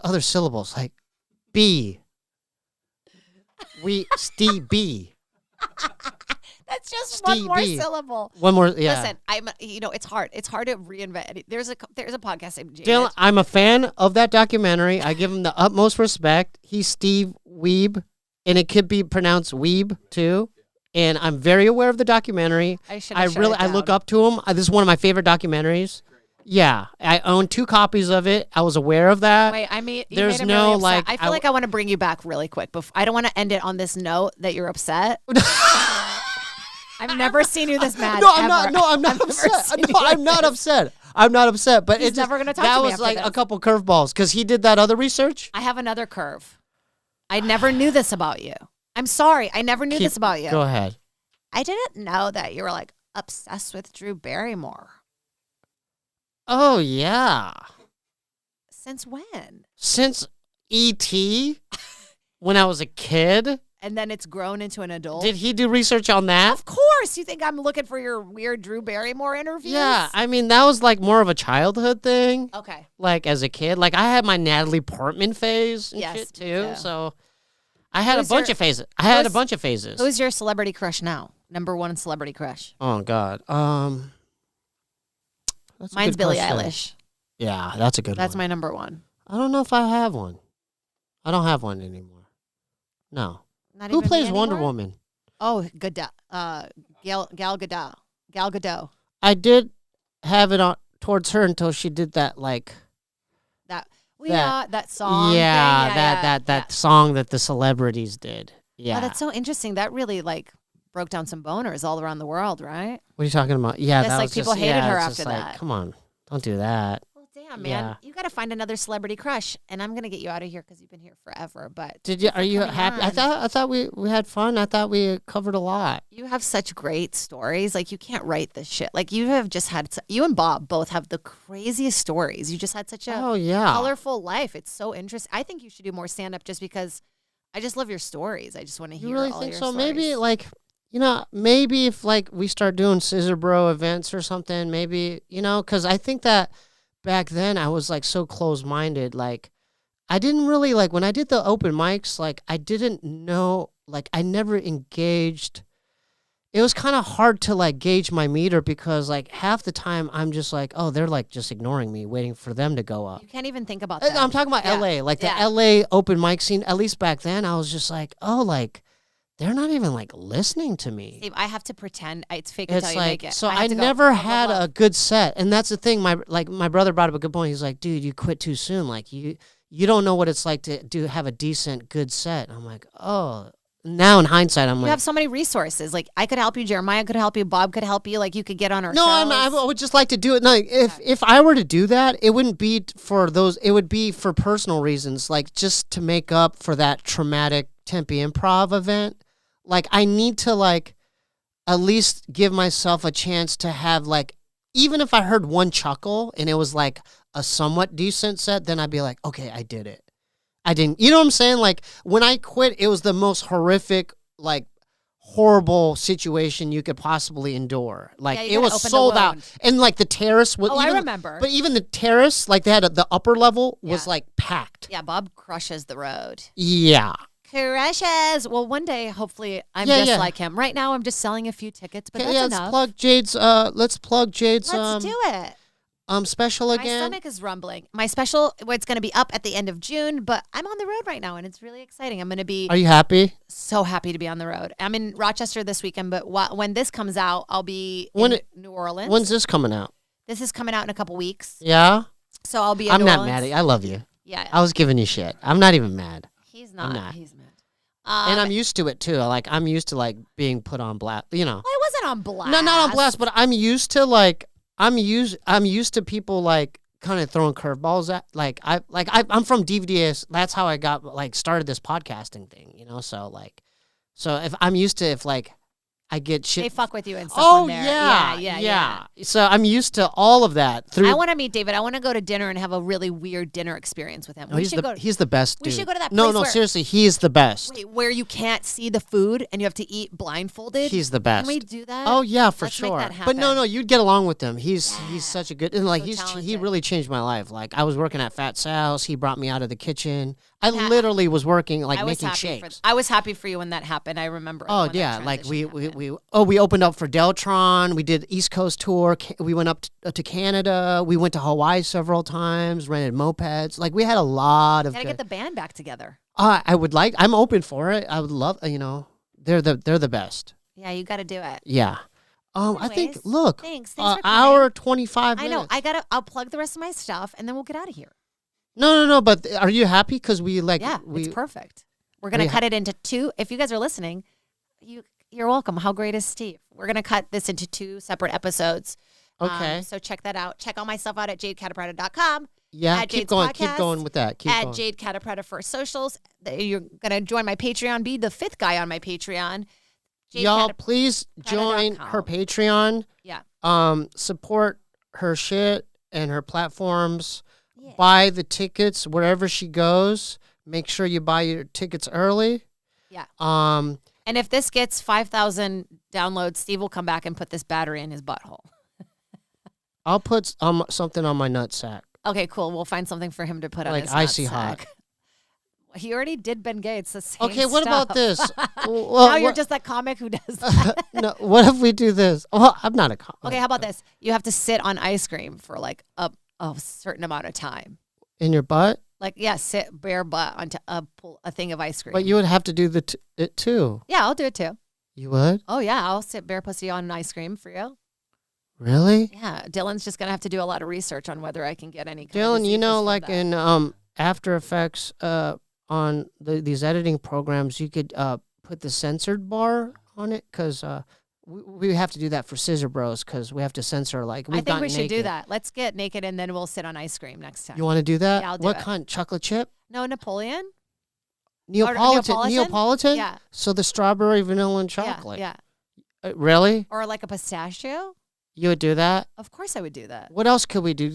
other syllables like B. Steebee. That's just one more Steebee. syllable. One more, yeah. Listen, it's hard. It's hard to reinvent. There's a podcast named Jade. Dylan, I'm a fan of that documentary. I give him the utmost respect. He's Steve Weeb, and it could be pronounced Weeb too. And I'm very aware of the documentary. I look up to him. This is one of my favorite documentaries. Yeah, I own 2 copies of it. I was aware of that. Wait, There's no like. I feel like I want to bring you back really quick. I don't want to end it on this note that you're upset. I've never seen you this mad. No, I'm ever. not. No, I'm not upset. No, I'm not upset. I'm not upset. But He's it's just, never gonna talk that to me was after like this. a couple curveballs because he did that other research. I have another curve. I never knew this about you. I'm sorry. I never knew this about you. Go ahead. I didn't know that you were like obsessed with Drew Barrymore. Oh yeah. Since when? Since E.T. when I was a kid. And then it's grown into an adult. Did he do research on that? Of course. You think I'm looking for your weird Drew Barrymore interviews? Yeah, I mean that was like more of a childhood thing. Okay. Like as a kid, like I had my Natalie Portman phase and Yes, shit me too. too. So I had Who's a bunch your- of phases. I had a who's- bunch of phases. Who's your celebrity crush now? Number 1 celebrity crush. Oh God. That's a Mine's good Billie question. Eilish. Yeah, that's a good That's one. my number 1. I don't know if I have one. I don't have one anymore. No. Not Who even me plays Wonder anymore? Woman? Oh, Gadot. Gal Gadot. Gal Gadot. I did have it on towards her until she did that like That song. yeah, thing. that song that the celebrities did. Yeah. Oh, that's so interesting. That really like broke down some boners all around the world, right? What are you talking about? Yeah, Yes, that like, was people just, hated yeah, her it's after just like, that. come on, don't do that. Well, damn, man. Yeah. You got to find another celebrity crush, and I'm gonna get you out of here because you've been here forever. But Did you? Are you coming happy? on. I thought we had fun. I thought we covered a lot. you have such great stories. Like you can't write this shit. Like you have just had. You and Bob both have the craziest stories. You just had such a Oh yeah. colorful life. It's so interesting. I think you should do more stand up just because I just love your stories. I just want to hear You really all think your so? stories. Maybe like, maybe if like we start doing Scissor Bro events or something, maybe, because I think that back then I was like so close minded. Like I didn't really like when I did the open mics, like I didn't know, like I never engaged. It was kind of hard to like gauge my meter because like half the time I'm just like, oh, they're like just ignoring me, waiting for them to go up. You can't even think about that. I'm talking about Yeah. LA, like the Yeah. LA open mic scene. At least back then, I was just like, oh, like they're not even like listening to me. Steve, I have to pretend it's fake until It's you like make it. so. have I to go, never blah, blah, had blah. a good set, and that's the thing. My brother brought up a good point. He's like, dude, you quit too soon. Like you don't know what it's like to have a decent good set. And I'm like, oh. Now in hindsight, I'm You like, have so many resources. Like I could help you, Jeremiah could help you, Bob could help you. Like you could get on our no, shows. I would just like to do it. No, if I were to do that, it wouldn't be for those. It would be for personal reasons, like just to make up for that traumatic Tempe Improv event. Like I need to like at least give myself a chance to have like, even if I heard one chuckle and it was like a somewhat decent set, then I'd be like, okay, I did it. I didn't, you know what I'm saying? Like when I quit, it was the most horrific, like horrible situation you could possibly endure. Like Yeah, you it gotta was open the sold out, wound. and like the terrace was. Oh, I even, remember. But even the terrace, like they had the upper level was Yeah. like packed. Yeah, Bob crushes the road. Yeah. Crushes. Well, one day, hopefully, I'm Yeah, just yeah. like him. Right now, I'm just selling a few tickets, but Okay, that's yeah, enough. let's plug Jade's Let's do it. special My again. stomach is rumbling. My special, it's going to be up at the end of June, but I'm on the road right now, and it's really exciting. I'm going to be Are you happy? so happy to be on the road. I'm in Rochester this weekend, but when this comes out, I'll be When in it- New Orleans. When's this coming out? This is coming out in a couple weeks, Yeah? so I'll be in I'm New not Orleans. mad at you. I love you. Yeah, I was giving you shit. I'm not even mad. he's not. not. He's mad. And I'm used to it too. Like I'm used to like being put on blast, I wasn't on blast. No, not on blast, but I'm used to like I'm used to people like kind of throwing curveballs at. I'm from DVDs. That's how I got started this podcasting thing. So if I'm used to I get shit. They fuck with you and stuff Oh on there. yeah. So I'm used to all of that. I want to meet David. I want to go to dinner and have a really weird dinner experience with him. He's the best dude. We should go to that place No, where, seriously, he's the best. wait, where you can't see the food and you have to eat blindfolded. He's the best. Can we do that? Oh yeah, for Let's sure. make that But no, happen. you'd get along with him. He's such a good and he talented. really changed my life. I was working at Fat Sal's. He brought me out of the kitchen. I literally was working making shakes. I was happy for you when that happened. I remember. Oh when that yeah, transition we happened. opened up for Deltron. We did East Coast tour. We went up to Canada. We went to Hawaii several times. Rented mopeds. We had a lot of. Gotta get the band back together. I would like. I'm open for it. I would love. They're the best. Yeah, you got to do it. Yeah. I think. Anyways, Look. thanks for coming. Hour 25 minutes. I know. I'll plug the rest of my stuff and then we'll get out of here. No. But are you happy? Because It's perfect. We're gonna cut it into 2. If you guys are listening, you're welcome. How great is Steve? We're gonna cut this into 2 separate episodes. Okay. So check that out. Check all my stuff out at jadecatapretta.com. Yeah. At Keep Jade's going. podcast, Keep going with that. Keep at going. Jade Catapretta for socials. You're gonna join my Patreon. Be the 5th guy on my Patreon. Y'all, please join her Patreon. Yeah. Support her shit and her platforms. Yeah. Buy the tickets wherever she goes. Make sure you buy your tickets early. Yeah. And if this gets 5,000 downloads, Steve will come back and put this battery in his butthole. I'll put something on my nutsack. Okay, cool. We'll find something for him to put on his icy nutsack. hot. He already did Ben Gay. It's the same Okay, what about stuff. this? Now you're just that comic who does that. No, what if we do this? Well, I'm not a comic. Okay, how about this? You have to sit on ice cream for a certain amount of time. In your butt? Sit bare butt onto a thing of ice cream. But you would have to do it too. Yeah, I'll do it too. You would? Oh yeah, I'll sit bare pussy on ice cream for you. Really? Yeah, Dylan's just gonna have to do a lot of research on whether I can get any. Kind Dylan, of you know, diseases from in that. After Effects, on these editing programs, you could put the censored bar on it because we have to do that for Scissor Bros because we have to censor I think we should do naked. that. Let's get naked and then we'll sit on ice cream next time. You want to do that? Yeah, I'll do what it. kind? Chocolate chip? No, Napoleon. Neapolitan? Neapolitan? Yeah. So the strawberry, vanilla, and chocolate. Yeah. Really? Or like a pistachio. You would do that? Of course, I would do that. What else could we do?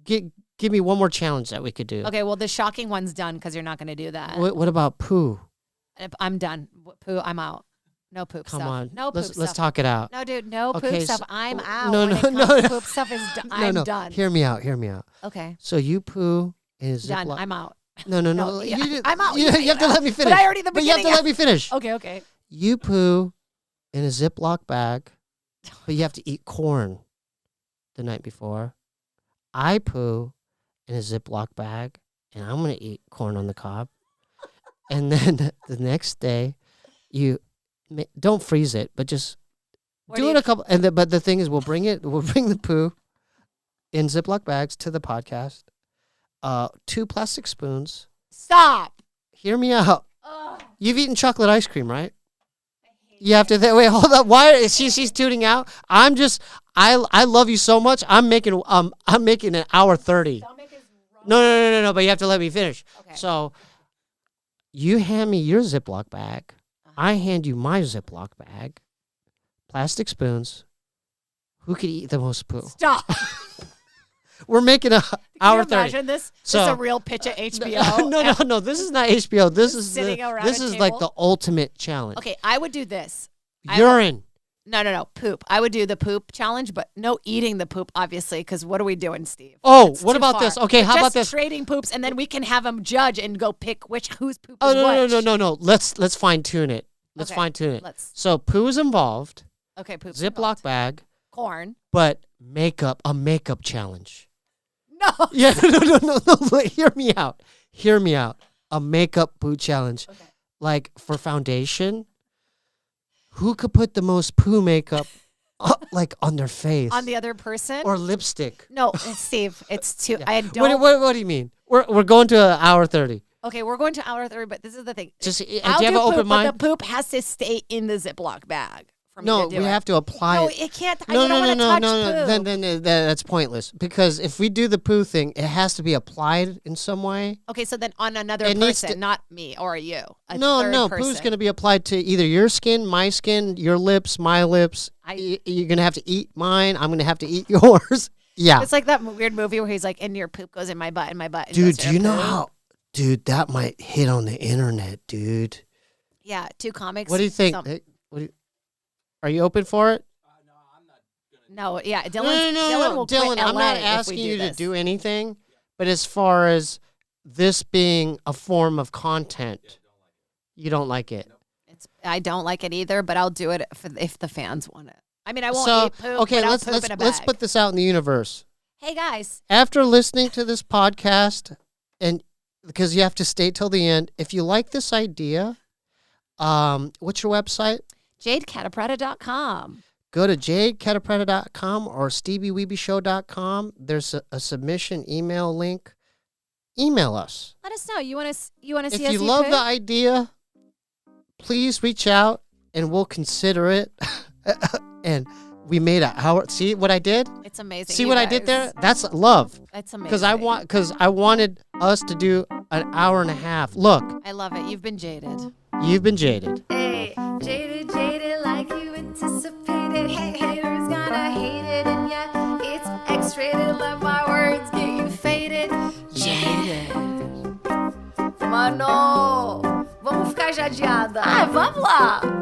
Give me one more challenge that we could do. Okay, well, the shocking one's done because you're not going to do that. What about poo? I'm done. Poo, I'm out. No poop Come stuff. on. No poop Let's stuff. talk it out. No, dude, no Okay, poop so- stuff. I'm out. No, When no, it comes no. to poop stuff is done. I'm done. Hear me out. Okay, So you poo in a done. Ziploc. I'm out. No. No, yeah, I'm out. You have to let me finish. But I already the But you have to beginning. let me finish. Okay. You poo in a Ziploc bag, but you have to eat corn the night before. I poo in a Ziploc bag, and I'm going to eat corn on the cob. And then the next day, you don't freeze it, but just do it a couple. But the thing is, we'll bring the poo in Ziploc bags to the podcast. 2 plastic spoons. Stop. Hear me out. Ugh. You've eaten chocolate ice cream, right? You have to wait. Hold up. Why is she's tuning out? I love you so much. I'm making an hour 30. No. But you have to let me finish. Okay. So you hand me your Ziploc bag. I hand you my Ziploc bag. Plastic spoons. Who could eat the most poo? Stop. We're making an hour 30. Imagine this? So- This is a real pitch at HBO. No. This is not HBO. This is Sitting around this a is like table. the ultimate challenge. Okay, I would do this. Urine. No, poop. I would do the poop challenge, but no eating the poop, obviously, because what are we doing, Steve? Oh, It's what too about far. this? Okay, But how about just this? trading poops, and then we can have them judge and go pick whose poop Oh is which. no. Let's fine tune it. Let's Okay, fine tune it. let's- So poo is involved. Okay, poop. Ziploc bag, Corn. but a makeup challenge. No. Yeah, no. Wait, hear me out. A makeup poo challenge. Okay. Like for foundation, who could put the most poo makeup on their face? On the other person? Or lipstick. No, Steve, it's too. Yeah. I don't. What do you mean? We're going to an hour 30. Okay, we're going to hour 3, but this is the thing. Just do you I'll have an open poop, mind? But the poop has to stay in the Ziploc bag for me No, to do we it. have to apply No, it. it can't. No, I don't want to touch poo. Then that's pointless because if we do the poo thing, it has to be applied in some way. Okay, so then on another It needs person, to- not me or you. A No, third poo's person. going to be applied to either your skin, my skin, your lips, my lips. You're going to have to eat mine. I'm going to have to eat yours. Yeah. It's like that weird movie where he's like, and your poop goes in my butt, and my butt. Dude, goes to do your you know poo. how? Dude, that might hit on the internet, dude. Yeah, two comics. What do you think? Hey, are you open for it? No, yeah, Dylan. No, Dylan will Dylan, quit I'm LA not if we asking do you to this. do anything, but as far as this being a form of content, you don't like it. I don't like it either, but I'll do it if the fans want it. I mean, I won't So, eat poop, okay, but I'll let's poop in a let's bag. put this out in the universe. Hey guys, After listening to this podcast, and because you have to stay till the end, if you like this idea, what's your website? JadeCatapretta.com. Go to jadecatapretta.com or steebeeweebeeshow.com. There's a submission email link. Email us. Let us know. You want to see us If you eat love poop? the idea, please reach out and we'll consider it. And we made an hour. See what I did? It's amazing. See you what I guys. did there? That's love. It's amazing. Because I wanted us to do an hour and a half. Look, I love it. You've been jaded. you've been jaded. Hey, jaded like you anticipated. Hey, haters gonna hate it, and yeah, it's X-rated. Let my words get you faded. Jaded. Mano, vamos ficar jadeada. Ah, vamos lá.